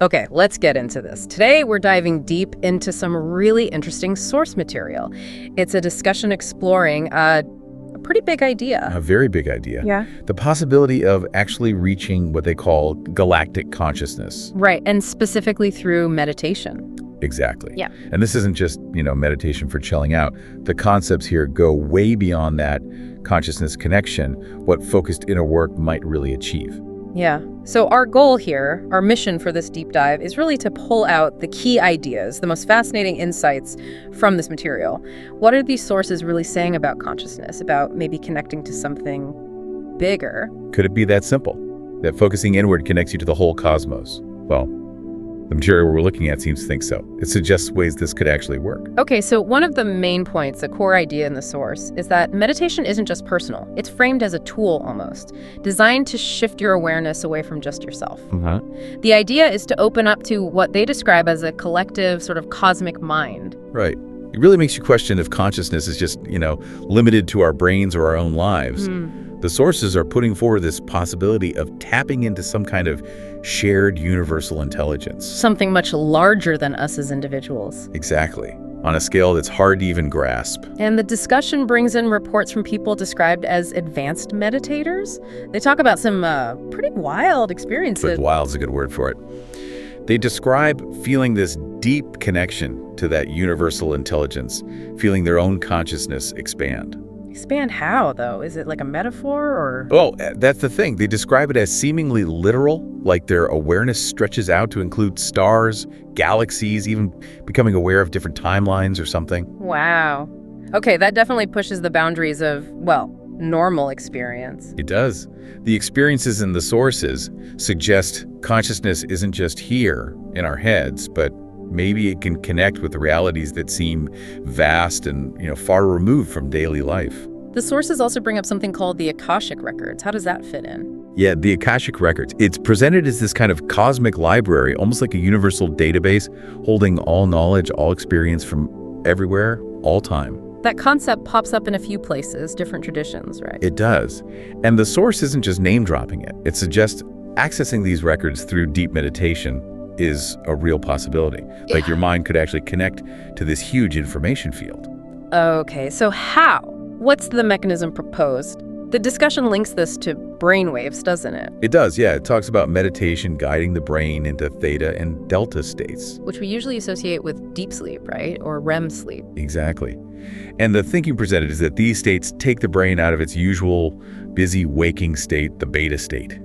Okay, let's get into this. Today, we're diving deep into some really interesting source material. It's a discussion exploring a pretty big idea. A very big idea. Yeah. The possibility of actually reaching what they call galactic consciousness. Right, and specifically through meditation. Exactly. Yeah. And this isn't just, meditation for chilling out. The concepts here go way beyond that consciousness connection, what focused inner work might really achieve. Yeah. So our goal here, our mission for this deep dive, is really to pull out the key ideas, the most fascinating insights from this material. What are these sources really saying about consciousness, about maybe connecting to something bigger? Could it be that simple? That focusing inward connects you to the whole cosmos? Well, the material we're looking at seems to think so. It suggests ways this could actually work. Okay, so one of the main points, a core idea in the source, is that meditation isn't just personal. It's framed as a tool almost, designed to shift your awareness away from just yourself. The idea is to open up to what they describe as a collective sort of cosmic mind. Right. It really makes you question if consciousness is just, limited to our brains or our own lives. The sources are putting forward this possibility of tapping into some kind of shared universal intelligence. Something much larger than us as individuals. Exactly. On a scale that's hard to even grasp. And the discussion brings in reports from people described as advanced meditators. They talk about some pretty wild experiences. But wild's a good word for it. They describe feeling this deep connection to that universal intelligence, feeling their own consciousness expand. Expand how, though? Is it like a metaphor, or? Well, that's the thing. They describe it as seemingly literal, like their awareness stretches out to include stars, galaxies, even becoming aware of different timelines or something. Wow. Okay, that definitely pushes the boundaries of, normal experience. It does. The experiences in the sources suggest consciousness isn't just here in our heads, but maybe it can connect with the realities that seem vast and, far removed from daily life. The sources also bring up something called the Akashic Records. How does that fit in? Yeah, the Akashic Records. It's presented as this kind of cosmic library, almost like a universal database, holding all knowledge, all experience from everywhere, all time. That concept pops up in a few places, different traditions, right? It does. And the source isn't just name-dropping it. It suggests accessing these records through deep meditation is a real possibility. Like your mind could actually connect to this huge information field. Okay, so how? What's the mechanism proposed? The discussion links this to brainwaves, doesn't it? It does, yeah. It talks about meditation guiding the brain into theta and delta states. Which we usually associate with deep sleep, right? Or REM sleep. Exactly. And the thinking presented is that these states take the brain out of its usual busy waking state, the beta state.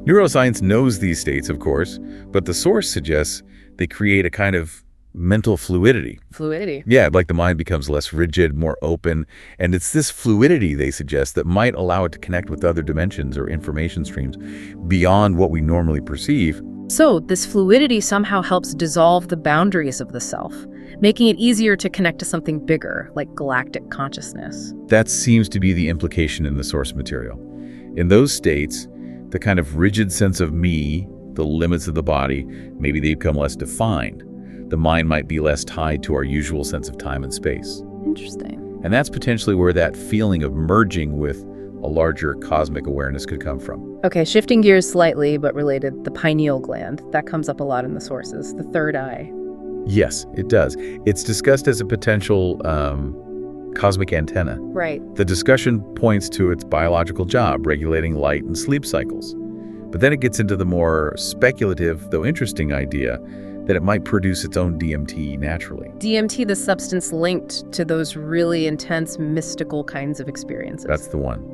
Neuroscience knows these states, of course, but the source suggests they create a kind of mental fluidity. Fluidity? Yeah, like the mind becomes less rigid, more open, and it's this fluidity, they suggest, that might allow it to connect with other dimensions or information streams beyond what we normally perceive. So this fluidity somehow helps dissolve the boundaries of the self, making it easier to connect to something bigger, like galactic consciousness. That seems to be the implication in the source material. In those states, the kind of rigid sense of me, the limits of the body, maybe they become less defined. The mind might be less tied to our usual sense of time and space. Interesting. And that's potentially where that feeling of merging with a larger cosmic awareness could come from. Okay, shifting gears slightly, but related, the pineal gland. That comes up a lot in the sources, the third eye. Yes, it does. It's discussed as a potential cosmic antenna. Right. The discussion points to its biological job, regulating light and sleep cycles. But then it gets into the more speculative, though interesting idea that it might produce its own DMT naturally. DMT, the substance linked to those really intense, mystical kinds of experiences. That's the one.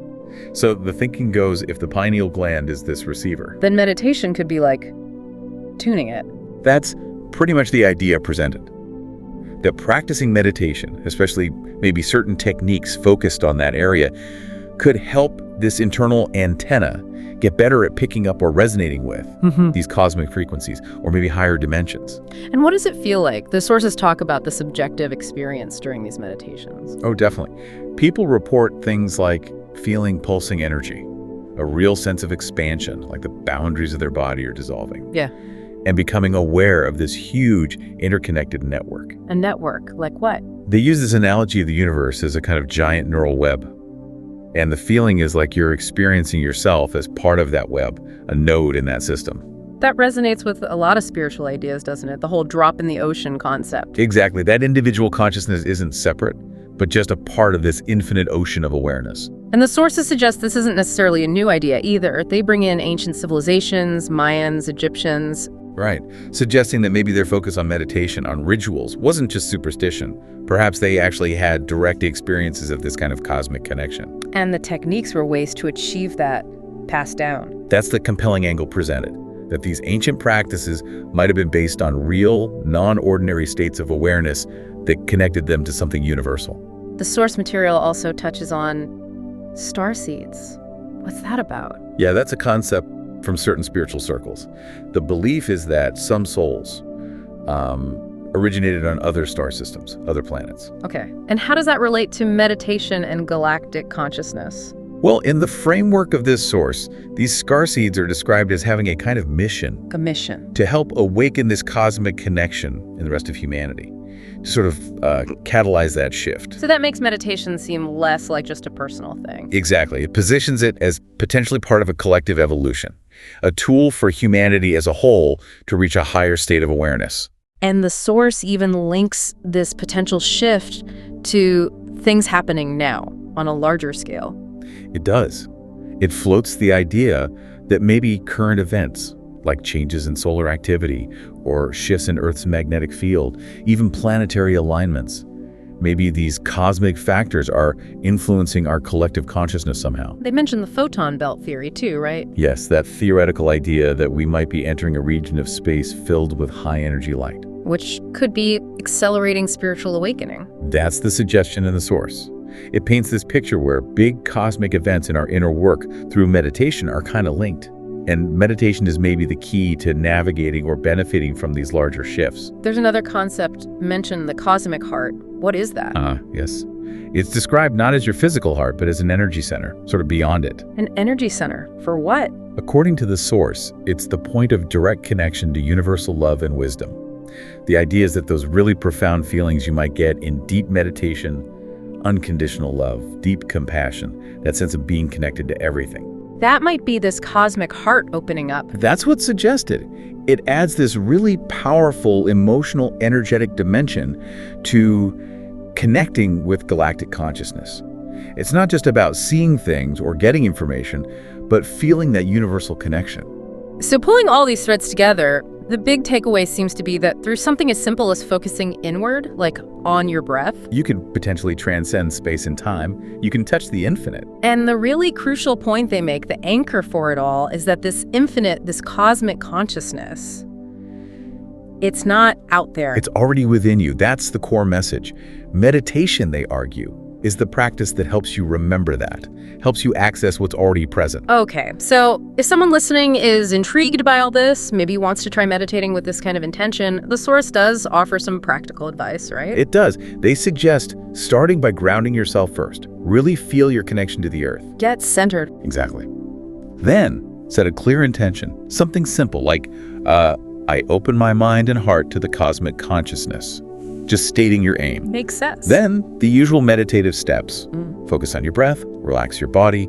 So the thinking goes, if the pineal gland is this receiver, then meditation could be like tuning it. That's pretty much the idea presented. That practicing meditation, especially maybe certain techniques focused on that area, could help this internal antenna get better at picking up or resonating with these cosmic frequencies, or maybe higher dimensions. And what does it feel like? The sources talk about the subjective experience during these meditations. Oh, definitely. People report things like feeling pulsing energy, a real sense of expansion, like the boundaries of their body are dissolving. Yeah. And becoming aware of this huge interconnected network. A network? Like what? They use this analogy of the universe as a kind of giant neural web. And the feeling is like you're experiencing yourself as part of that web, a node in that system. That resonates with a lot of spiritual ideas, doesn't it? The whole drop in the ocean concept. Exactly. That individual consciousness isn't separate, but just a part of this infinite ocean of awareness. And the sources suggest this isn't necessarily a new idea either. They bring in ancient civilizations, Mayans, Egyptians. Right. Suggesting that maybe their focus on meditation, on rituals, wasn't just superstition. Perhaps they actually had direct experiences of this kind of cosmic connection. And the techniques were ways to achieve that passed down. That's the compelling angle presented, that these ancient practices might have been based on real, non-ordinary states of awareness that connected them to something universal. The source material also touches on starseeds. What's that about? Yeah, that's a concept from certain spiritual circles. The belief is that some souls originated on other star systems, other planets. Okay. And how does that relate to meditation and galactic consciousness? Well, in the framework of this source, these starseeds are described as having a kind of mission. A mission. To help awaken this cosmic connection in the rest of humanity, to sort of catalyze that shift. So that makes meditation seem less like just a personal thing. Exactly. It positions it as potentially part of a collective evolution, a tool for humanity as a whole to reach a higher state of awareness. And the source even links this potential shift to things happening now on a larger scale. It does. It floats the idea that maybe current events, like changes in solar activity or shifts in Earth's magnetic field, even planetary alignments, maybe these cosmic factors are influencing our collective consciousness somehow. They mentioned the photon belt theory too, right? Yes, that theoretical idea that we might be entering a region of space filled with high-energy light. Which could be accelerating spiritual awakening. That's the suggestion in the source. It paints this picture where big cosmic events in our inner work through meditation are kind of linked. And meditation is maybe the key to navigating or benefiting from these larger shifts. There's another concept mentioned, the cosmic heart. What is that? Yes. It's described not as your physical heart, but as an energy center, sort of beyond it. An energy center? For what? According to the source, it's the point of direct connection to universal love and wisdom. The idea is that those really profound feelings you might get in deep meditation, unconditional love, deep compassion, that sense of being connected to everything. That might be this cosmic heart opening up. That's what's suggested. It adds this really powerful emotional, energetic dimension to connecting with galactic consciousness. It's not just about seeing things or getting information, but feeling that universal connection. So pulling all these threads together, the big takeaway seems to be that through something as simple as focusing inward, like on your breath, you could potentially transcend space and time. You can touch the infinite. And the really crucial point they make, the anchor for it all, is that this infinite, this cosmic consciousness, it's not out there. It's already within you. That's the core message. Meditation, they argue, is the practice that helps you remember that, helps you access what's already present. Okay, so if someone listening is intrigued by all this, maybe wants to try meditating with this kind of intention, the source does offer some practical advice, right? It does. They suggest starting by grounding yourself first. Really feel your connection to the earth. Get centered. Exactly. Then set a clear intention, something simple like, I open my mind and heart to the cosmic consciousness. Just stating your aim. Makes sense. Then the usual meditative steps. Focus on your breath, relax your body,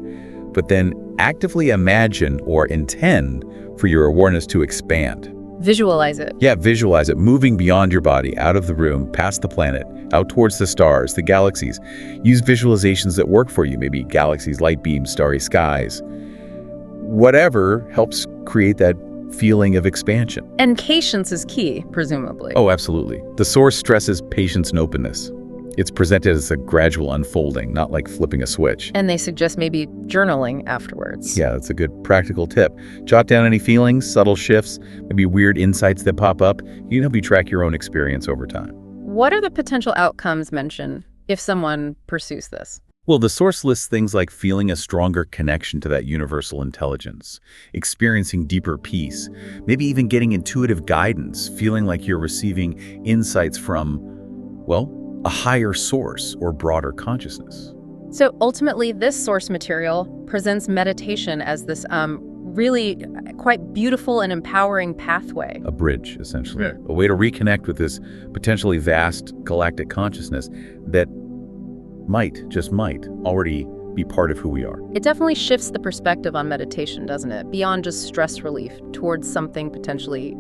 but then actively imagine or intend for your awareness to expand. Visualize it. Yeah, visualize it, moving beyond your body, out of the room, past the planet, out towards the stars, the galaxies. Use visualizations that work for you, maybe galaxies, light beams, starry skies. Whatever helps create that feeling of expansion. And patience is key, presumably. Oh, absolutely. The source stresses patience and openness. It's presented as a gradual unfolding, not like flipping a switch. And they suggest maybe journaling afterwards. Yeah, that's a good practical tip. Jot down any feelings, subtle shifts, maybe weird insights that pop up. You can help you track your own experience over time. What are the potential outcomes mentioned if someone pursues this? Well, the source lists things like feeling a stronger connection to that universal intelligence, experiencing deeper peace, maybe even getting intuitive guidance, feeling like you're receiving insights from, well, a higher source or broader consciousness. So ultimately, this source material presents meditation as this really quite beautiful and empowering pathway. A bridge, essentially. A way to reconnect with this potentially vast galactic consciousness that might, just might, already be part of who we are. It definitely shifts the perspective on meditation, doesn't it? Beyond just stress relief, towards something potentially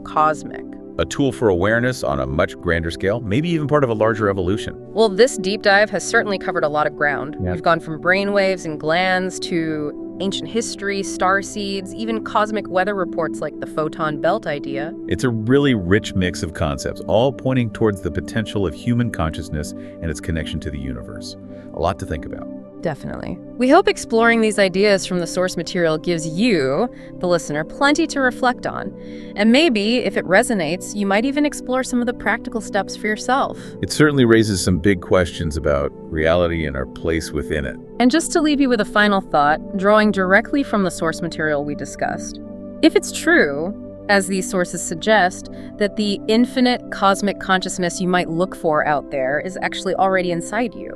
cosmic. A tool for awareness on a much grander scale, maybe even part of a larger evolution. Well, this deep dive has certainly covered a lot of ground. Yeah. We've gone from brainwaves and glands to ancient history, starseeds, even cosmic weather reports like the photon belt idea. It's a really rich mix of concepts, all pointing towards the potential of human consciousness and its connection to the universe. A lot to think about. Definitely. We hope exploring these ideas from the source material gives you, the listener, plenty to reflect on. And maybe, if it resonates, you might even explore some of the practical steps for yourself. It certainly raises some big questions about reality and our place within it. And just to leave you with a final thought, drawing directly from the source material we discussed, if it's true, as these sources suggest, that the infinite cosmic consciousness you might look for out there is actually already inside you,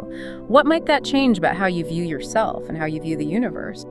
what might that change about how you view yourself and how you view the universe?